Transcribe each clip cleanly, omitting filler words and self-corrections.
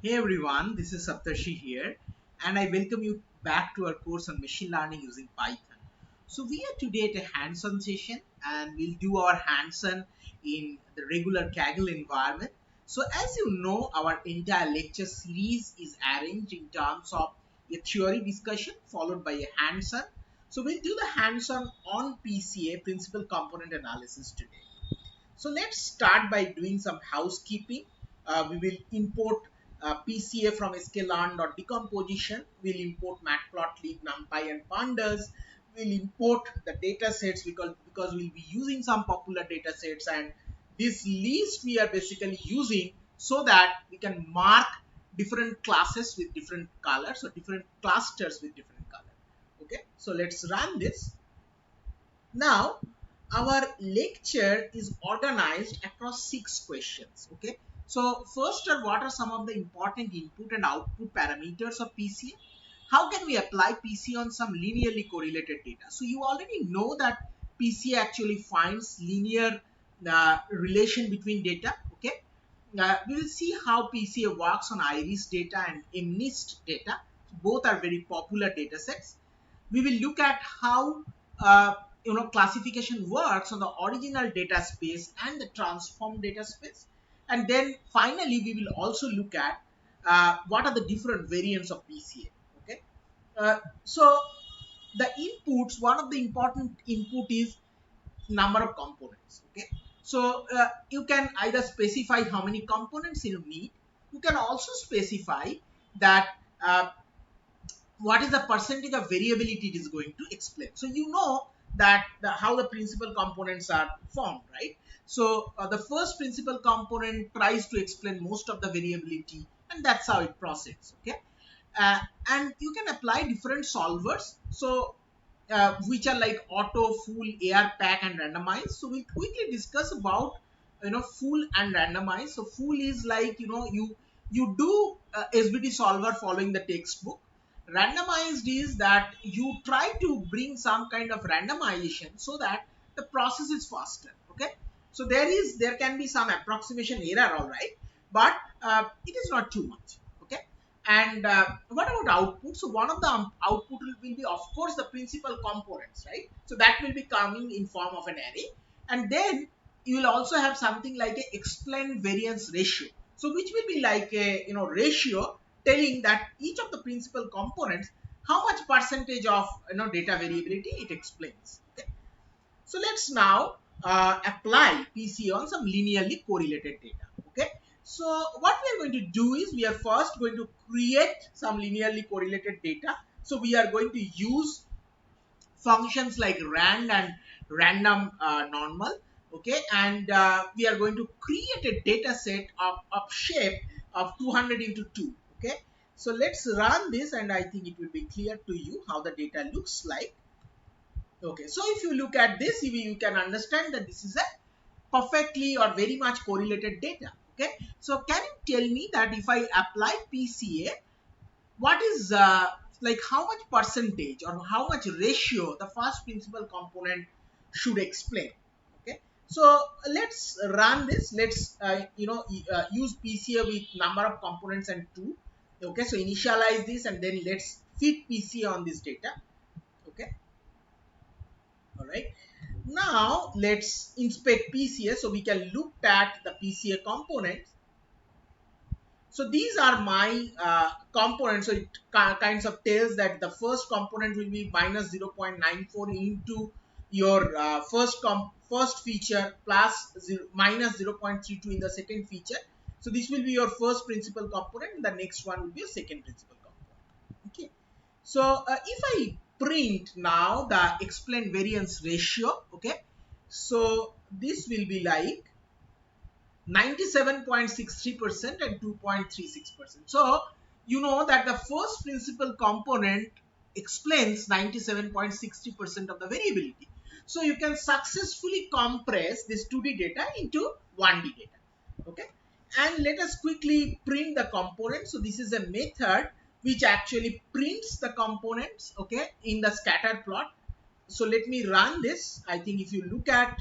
Hey everyone, this is Saptarshi here, and I welcome you back to our course on machine learning using Python. So we are today at a hands-on session, and we'll do our hands-on in the regular Kaggle environment. So as you know, our entire lecture series is arranged in terms of a theory discussion followed by a hands-on. So we'll do the hands-on on PCA, principal component analysis today. So let's start by doing some housekeeping. We will import PCA from scikit-learn.decomposition. We'll import matplotlib, numpy and pandas. We'll import the data sets because we'll be using some popular data sets, and this list we are basically using so that we can mark different classes with different colors or different clusters with different color. Okay, so let's run this. Now, our lecture is organized across 6 questions. Okay. So first are what are some of the important input and output parameters of PCA? How can we apply PCA on some linearly correlated data? So you already know that PCA actually finds linear relation between data. Okay. We will see how PCA works on iris data and MNIST data. Both are very popular data sets. We will look at how classification works on the original data space and the transform data space, and then finally we will also look at what are the different variants of PCA. Okay, so the inputs, one of the important input is number of components. Okay, so you can either specify how many components you need. You can also specify that what is the percentage of variability it is going to explain. So you know that how the principal components are formed, right? So the first principal component tries to explain most of the variability, and that's how it proceeds. Okay, uh, and you can apply different solvers. So which are like auto, full, AR pack, and randomized. So we'll quickly discuss about full and randomized. So full is like you do SBT solver following the textbook. Randomized is that you try to bring some kind of randomization so that the process is faster. Okay, so there can be some approximation error, all right, but it is not too much. Okay, and what about output? So one of the output will be, of course, the principal components, right? So that will be coming in form of an array, and then you will also have something like a explained variance ratio. So which will be like a ratio telling that each of the principal components how much percentage of data variability it explains. Okay, so let's now apply PCA on some linearly correlated data. Okay, so what we are going to do is we are first going to create some linearly correlated data. So we are going to use functions like rand and random normal. Okay, and we are going to create a data set of shape of 200 into 2. Okay, so let's run this, and I think it will be clear to you how the data looks like. Okay, so if you look at this, you can understand that this is a perfectly or very much correlated data. Okay, so can you tell me that if I apply PCA, what is like how much percentage or how much ratio the first principal component should explain? Okay, so let's run this. Let's use PCA with number of components and 2. Okay, so initialize this, and then let's fit PCA on this data. Okay, all right, now let's inspect PCA so we can look at the PCA components. So these are my components. So it kinds of tells that the first component will be minus 0.94 into your first feature plus minus 0.32 in the second feature. So this will be your first principal component, and the next one will be a second principal component. Okay, so if I print now the explained variance ratio, okay, so this will be like 97.63% and 2.36%. So you know that the first principal component explains 97.60% of the variability. So you can successfully compress this 2D data into 1D data. Okay, and let us quickly print the component. So this is a method which actually prints the components, okay, in the scatter plot. So let me run this. I think if you look at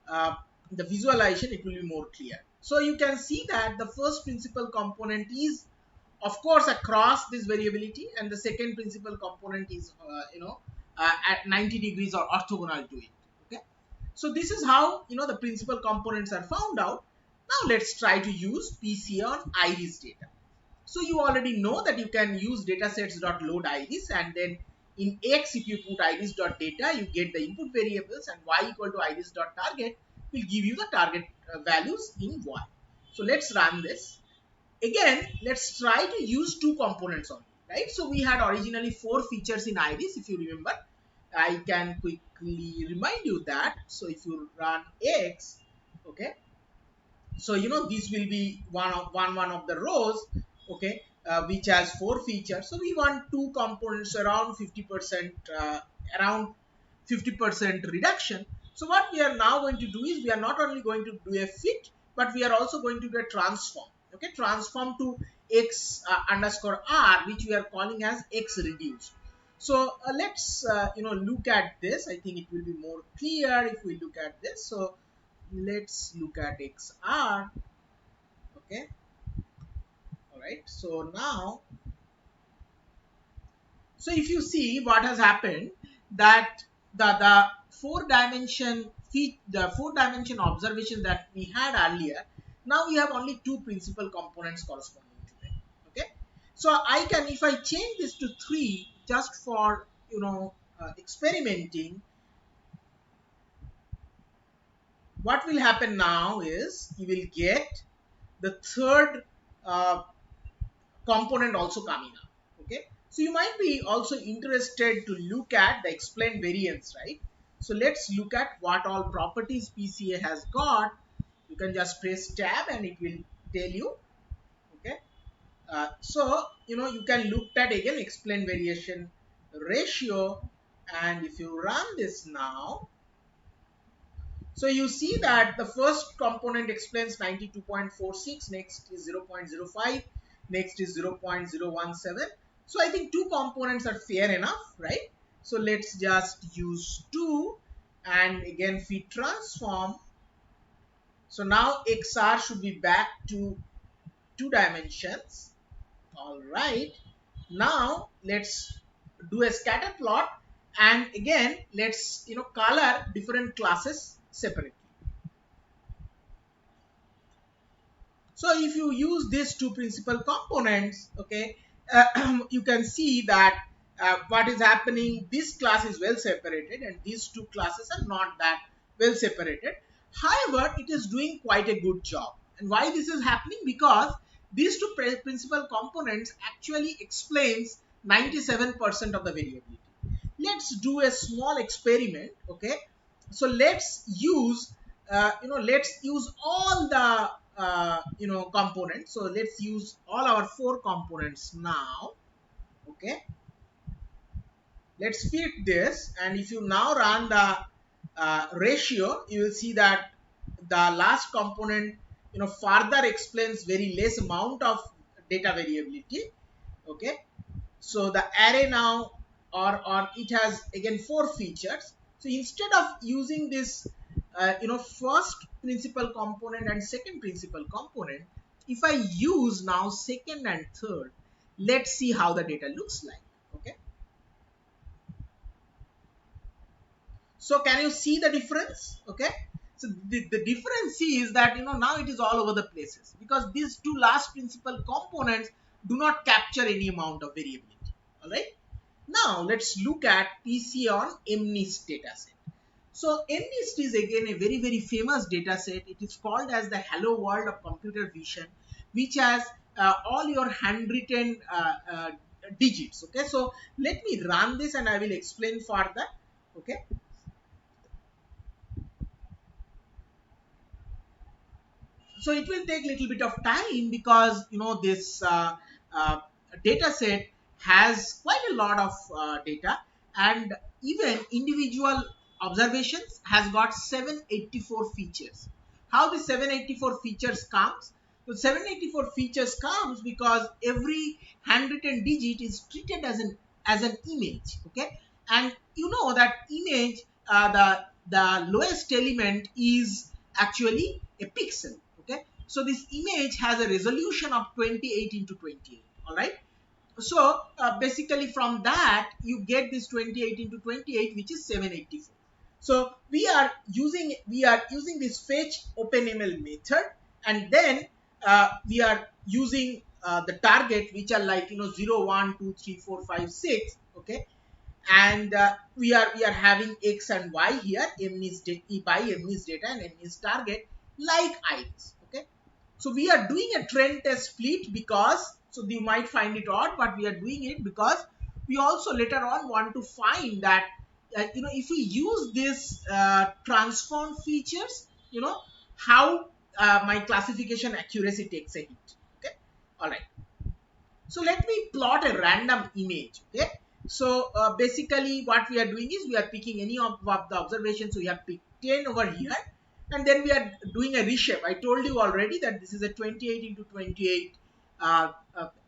the visualization, it will be more clear. So you can see that the first principal component is of course across this variability, and the second principal component is at 90 degrees or orthogonal to it. Okay, so this is how the principal components are found out. Now let's try to use PCA on iris data. So you already know that you can use datasets.load iris, and then in X, if you put iris.data, you get the input variables, and Y equal to iris.target will give you the target values in Y. So let's run this. Again, let's try to use two components only, right? So we had originally 4 features in iris, if you remember. I can quickly remind you that. So if you run X, okay, so this will be one of the rows, okay, which has 4 features. So we want 2 components around 50%, around 50% reduction. So what we are now going to do is, we are not only going to do a fit, but we are also going to do a transform. Okay, transform to x underscore r, which we are calling as x reduced. So let's look at this. I think it will be more clear if we look at this. So let's look at xr. Okay, all right. So now, so if you see what has happened, that the 4-dimension observation that we had earlier, now we have only 2 principal components corresponding to them. Okay, so I can, if I change this to 3 just for experimenting, what will happen now is you will get the third component also coming up. Okay, so you might be also interested to look at the explained variance, right? So let's look at what all properties PCA has got. You can just press tab and it will tell you. Okay, so you can look at again explained variation ratio, and if you run this now, so you see that the first component explains 92.46, next is 0.05, next is 0.017. So I think 2 components are fair enough, right? So let's just use 2 and again fit transform. So now XR should be back to 2 dimensions. All right. Now let's do a scatter plot, and again let's color different classes separately. So if you use these 2 principal components, okay, you can see that what is happening, this class is well separated and these 2 classes are not that well separated. However, it is doing quite a good job. And why this is happening? Because these 2 principal components actually explains 97% of the variability. Let's do a small experiment. Okay, so let's use all the components. So let's use all our 4 components now. Okay, let's fit this, and if you now run the ratio, you will see that the last component further explains very less amount of data variability. Okay, so the array now, or it has again 4 features. So instead of using this first principal component and second principal component, if I use now second and third, let's see how the data looks like. Okay, so can you see the difference? Okay, so the difference is that now it is all over the places, because these 2 last principal components do not capture any amount of variability. All right, now let's look at PCA on MNIST dataset. So MNIST is again a very famous dataset. It is called as the hello world of computer vision, which has all your handwritten digits. Okay, so let me run this and I will explain further. Okay, so it will take a little bit of time, because this data set has quite a lot of data, and even individual observations has got 784 features. How the 784 features comes? So 784 features comes because every handwritten digit is treated as an image. Okay, and that image, the lowest element is actually a pixel. Okay, so this image has a resolution of 28 into 28. all right. So basically from that you get this 28 into 28, which is 784. So we are using this fetch OpenML method, and then we are using the target, which are like 0, 1, 2, 3, 4, 5, 6. Okay, and we are having x and y here, MNIST by MNIST data and MNIST target, like iris. Okay, so we are doing a trend test split because, so you might find it odd, but we are doing it because we also later on want to find that if we use this transform features, how my classification accuracy takes a hit. Okay, all right. So let me plot a random image. Okay, so basically what we are doing is we are picking any of the observations. So we have picked 10 over here, and then we are doing a reshape. I told you already that this is a 28 into 28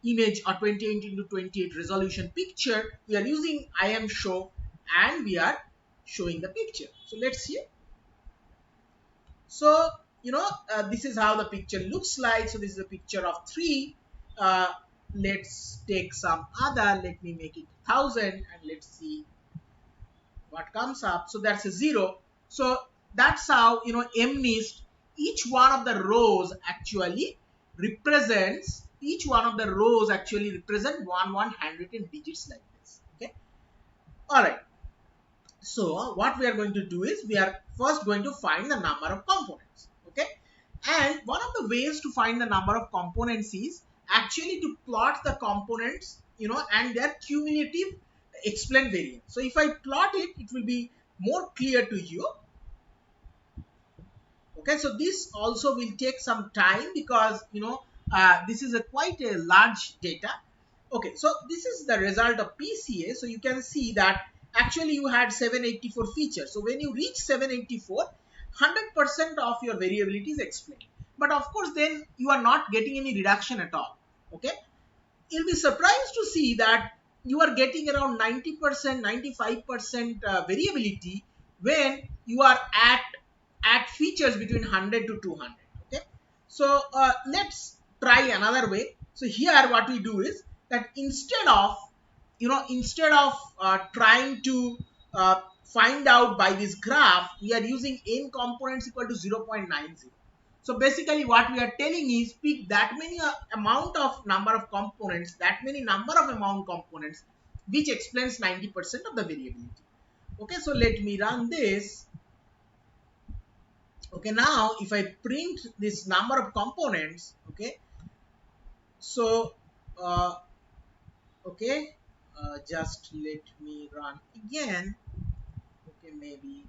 image, or 28 into 28 resolution picture. We are using IM show, and we are showing the picture. So let's see. So this is how the picture looks like. So this is a picture of 3. uh, let's take some other, let me make it 1000, and let's see what comes up. So that's a 0. So that's how MNIST, each one of the rows actually represents, one handwritten digits like this. Okay, all right. So what we are going to do is we are first going to find the number of components. Okay, and one of the ways to find the number of components is actually to plot the components, and their cumulative explained variance. So if I plot it, it will be more clear to you. Okay, so this also will take some time because this is a quite a large data. Okay, so this is the result of PCA. So you can see that actually you had 784 features. So when you reach 784, 100% of your variability is explained. But of course then you are not getting any reduction at all. Okay, you'll be surprised to see that you are getting around 90%, 95% variability when you are at features between 100 to 200. Okay, so let's try another way. So here what we do is that instead of trying to find out by this graph, we are using n components equal to 0.90. So basically what we are telling is pick that many amount of number of components, which explains 90% of the variability. Okay, so let me run this. Okay, now if I print this number of components, okay, so okay, just let me run again. Okay, maybe.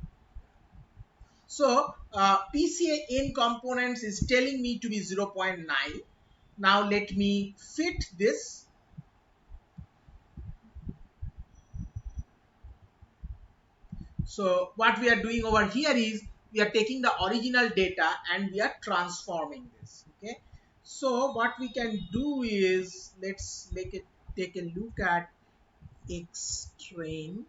So PCA in components is telling me to be 0.9. Now let me fit this. So what we are doing over here is we are taking the original data and we are transforming this. Okay, so what we can do is let's take a look at x train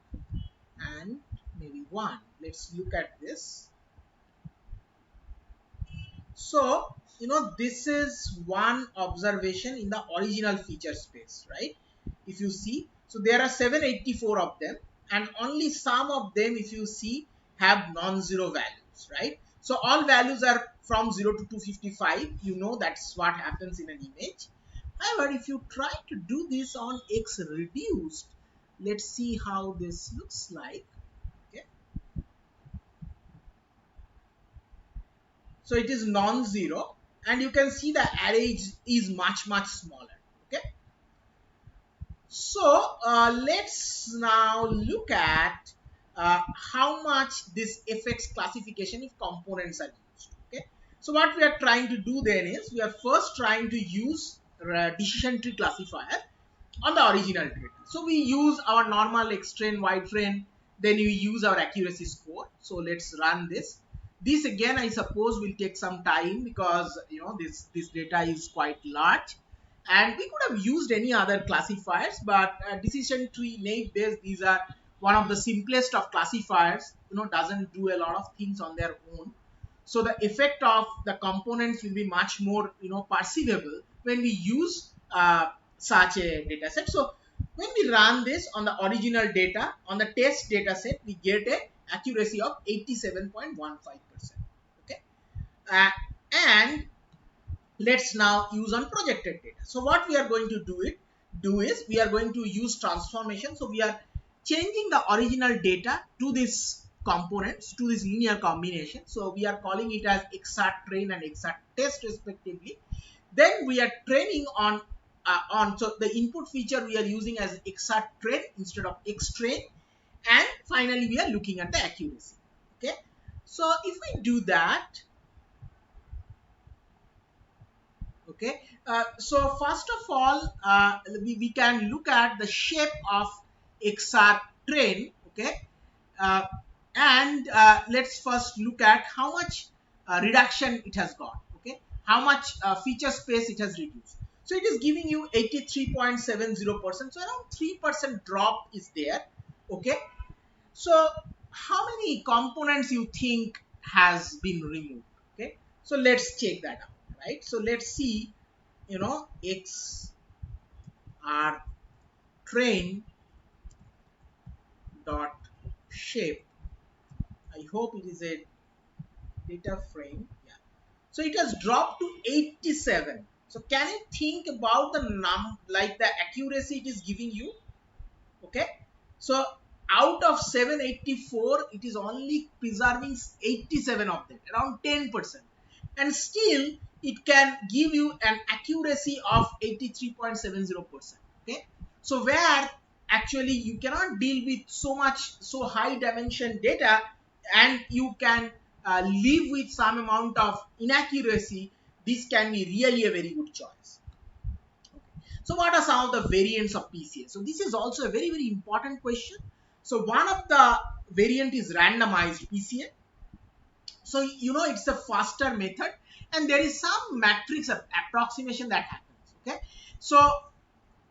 and maybe 1. Let's look at this. So this is one observation in the original feature space, right? If you see, so there are 784 of them, and only some of them, if you see, have non-zero values, right? So all values are from 0 to 255. That's what happens in an image. However, if you try to do this on x reduced, let's see how this looks like. Okay, so it is non-zero, and you can see the array is much smaller. Okay, so let's now look at how much this affects classification if components are used. Okay, so what we are trying to do then is we are first trying to use decision tree classifier on the original data. So we use our normal X train, Y train, then we use our accuracy score. So let's run this. This again, I suppose, will take some time because this data is quite large, and we could have used any other classifiers, but decision tree naive Bayes, these are one of the simplest of classifiers. Doesn't do a lot of things on their own. So the effect of the components will be much more perceivable when we use such a data set. So when we run this on the original data, on the test data set, we get a accuracy of 87.15%. Okay. Uh, and let's now use on projected data. So what we are going to do is we are going to use transformation. So we are changing the original data to this components, to this linear combination. So we are calling it as exact train and exact test respectively. Then we are training on so the input feature we are using as exact train instead of X train, and finally we are looking at the accuracy. Okay, so if we do that, okay, so first of all, we can look at the shape of XR train. Okay, uh, and let's first look at how much reduction it has got. Okay, how much feature space it has reduced. So it is giving you 83.70%. So around 3% drop is there. Okay, so how many components you think has been removed? Okay, so let's check that out, right? So let's see, x r train dot shape. I hope it is a data frame. Yeah, so it has dropped to 87. So can you think about the like the accuracy it is giving you? Okay, so out of 784 it is only preserving 87 of them, around 10%, and still it can give you an accuracy of 83.70%. Okay, so where actually you cannot deal with so high dimension data, and you can live with some amount of inaccuracy, this can be really a very good choice. So what are some of the variants of PCA? So this is also a very, very important question. So one of the variant is randomized PCA. So, it's a faster method, and there is some matrix approximation that happens. Okay. So,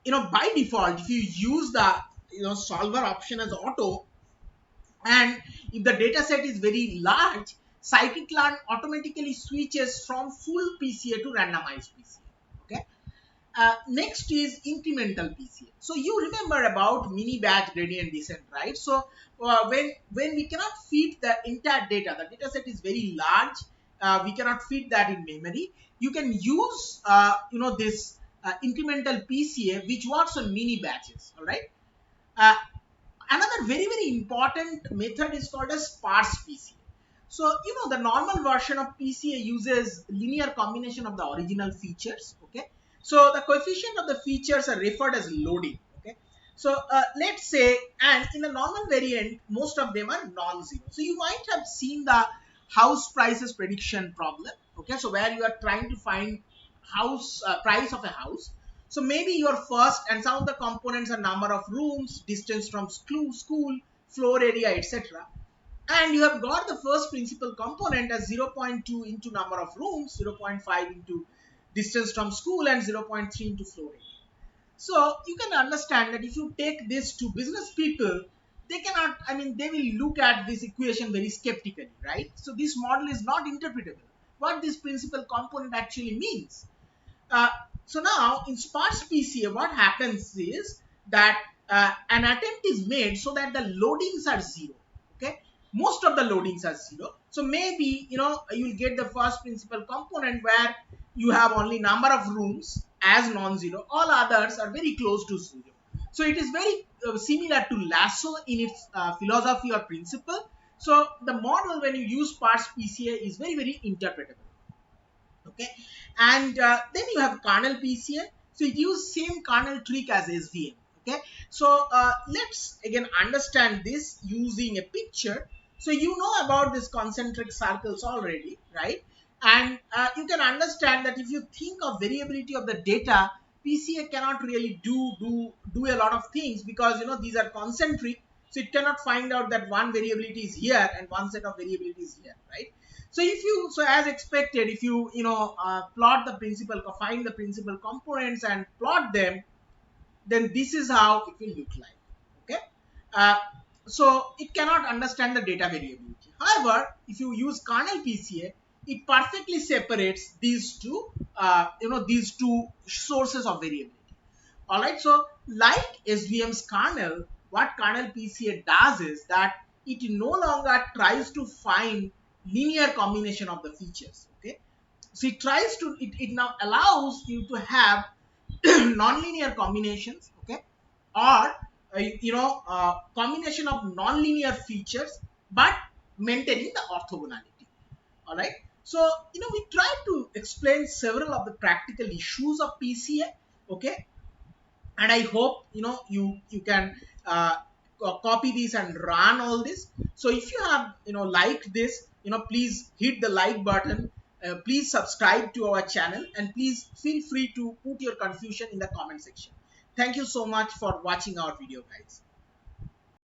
by default, if you use the, solver option as auto, and if the data set is very large, scikit-learn automatically switches from full PCA to randomized PCA. Okay. Next is incremental PCA. So you remember about minibatch gradient descent, right? So when we cannot feed the entire data, the data set is very large, we cannot feed that in memory. You can use this incremental PCA, which works on mini batches. All right. Uh, Another very, very important method is called a sparse PCA. So, the normal version of PCA uses linear combination of the original features. Okay. So the coefficient of the features are referred as loading. Okay. So let's say, and in the normal variant, most of them are non-zero. So you might have seen the house prices prediction problem. Okay. So where you are trying to find house price of a house. So maybe your first, and some of the components are number of rooms, distance from school, floor area, etc. And you have got the first principal component as 0.2 into number of rooms, 0.5 into distance from school, and 0.3 into floor area. So you can understand that if you take this to business people, they cannot, they will look at this equation very skeptically, right? So this model is not interpretable. What this principal component actually means. Uh, so now in sparse PCA, what happens is that an attempt is made so that the loadings are zero. Okay, most of the loadings are zero. So maybe you will get the first principal component where you have only number of rooms as non-zero. All others are very close to zero. So it is very similar to lasso in its philosophy or principle. So the model when you use sparse PCA is very, very interpretable. Okay, and then you have kernel PCA. So it uses same kernel trick as SVM. Okay, so let's again understand this using a picture. So you know about this concentric circles already, right? And you can understand that if you think of variability of the data, PCA cannot really do a lot of things, because these are concentric. So it cannot find out that one variability is here and one set of variability is here, right? So if you, so as expected, if you plot the principal, find the principal components and plot them, then this is how it will look like. Okay, uh, so it cannot understand the data variability. However, if you use kernel PCA, it perfectly separates these two these two sources of variability. All right, so like SVM's kernel, what kernel PCA does is that it no longer tries to find linear combination of the features. Okay, so it tries to, it now allows you to have nonlinear combinations, okay, or combination of nonlinear features, but maintaining the orthogonality. All right, so we try to explain several of the practical issues of PCA, okay, and I hope you can copy this and run all this. So if you have liked this, please hit the like button, please subscribe to our channel, and please feel free to put your confusion in the comment section. Thank you so much for watching our video, guys.